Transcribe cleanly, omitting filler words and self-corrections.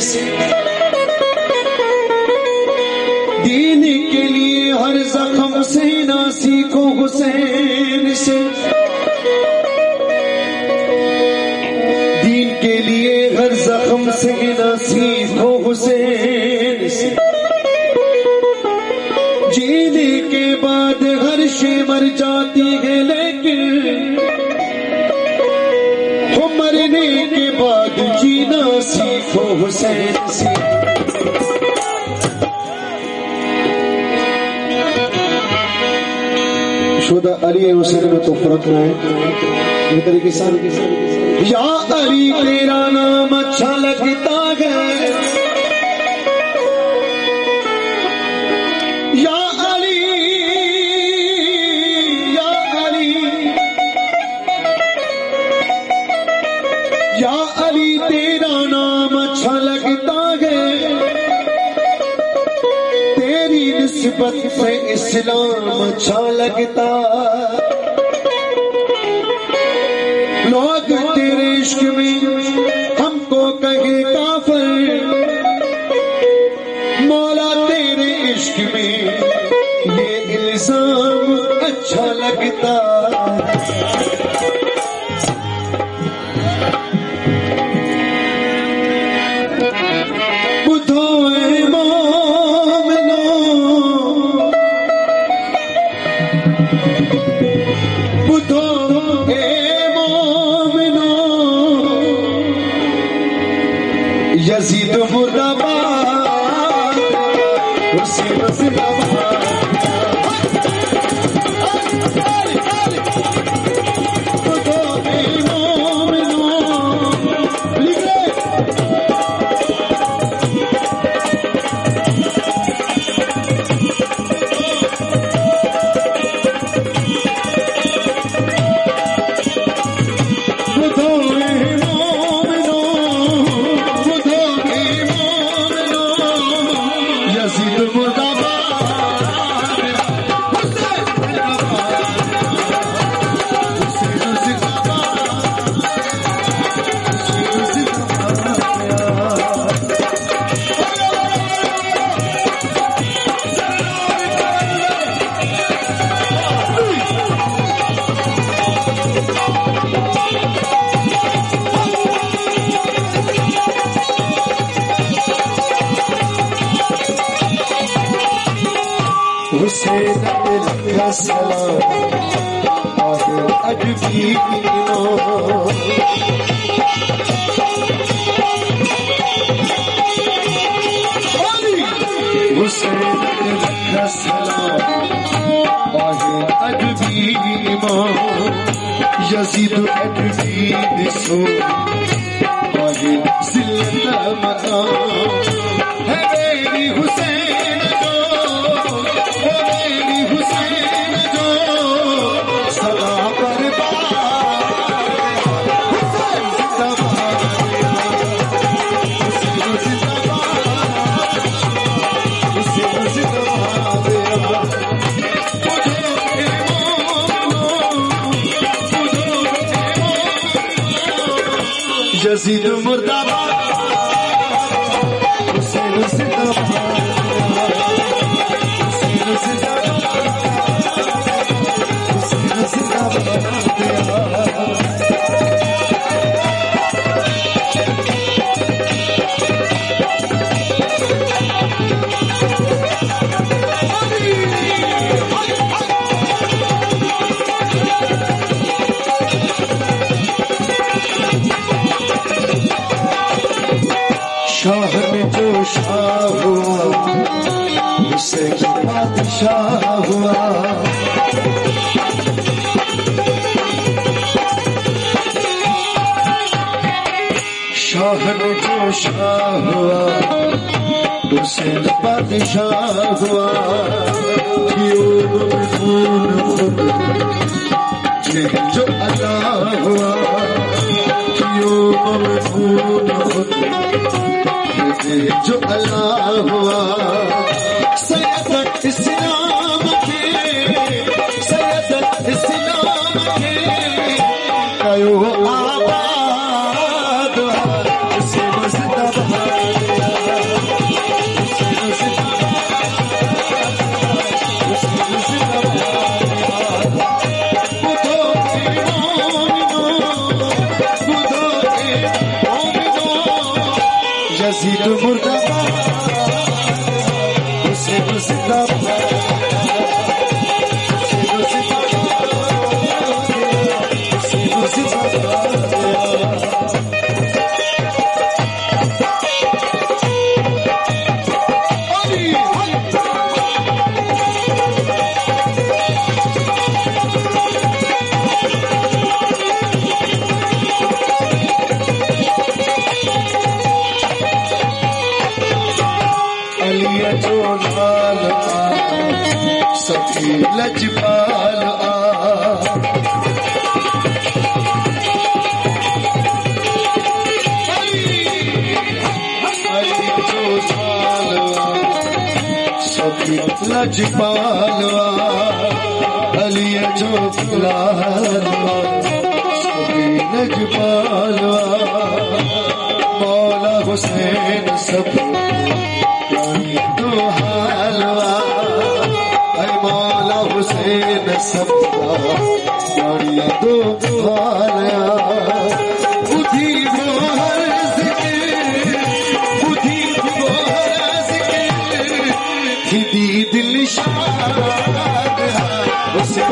से, दीन के लिए हर जख्म से ना सीखो हुसैन से, दीन के लिए हर जख्म से ना सीखो हुसैन से, जीने के बाद हर शे मर जाती है लेकिन हो मरने के बाद जीना सीखो हुसैन से। शुदा अली हुसैन में तो फर्क है ये तरीके से। या अली तेरा नाम अच्छा लगता है, या अली, या अली, या अली तेरा नाम अच्छा लगता है, तेरी निस्बत से इस्लाम अच्छा लगता, लोग तेरे इश्क में हमको कहे काफिर, मौला तेरे इश्क में ये इल्जाम अच्छा लगता। बुधो ए मोमिनो, बुधो ए मोमिनो, यजीद मुर्दाबाद, हुसैन जिंदाबाद। हुसैन का सलाम आगे अजबी हुसैन का सलाम आगे अजबी यजीद अजबी दिसो आगे जिल्ला मकाम है मेरी हुसैन जो, मेरी हुसैन जो सदा बर्बाद, हुसैन जिंदाबाद, हुसैन जिंदाबाद, हुसैन जिंदाबाद। यजीद मुर्दाबाद, हुसैन जिंदाबाद, हुसैन जिंदाबाद, हुसैन जिंदाबाद। शाह में जो शाह हुआ हुसैन बादशाह हुआ, शाह में जो शाह हुआ हुसैन बादशाह हुआ। खून खुद जो अदा हुआ, खून खुद जो अल्लाह हुआ। सैयद इस्लाम के, सैयद इस्लाम के कयो आबाद, हुसैन जिंदाबाद, सखी लजपाल सखी लजपालवा अलिया जो लालवा सखी लजपालवा मौला हुसैन सब तो हालवा अरे मौला हुसैन सब तो हालवा बुद्धि वो हर बुद्धि वो हिदी दिल शाद उसे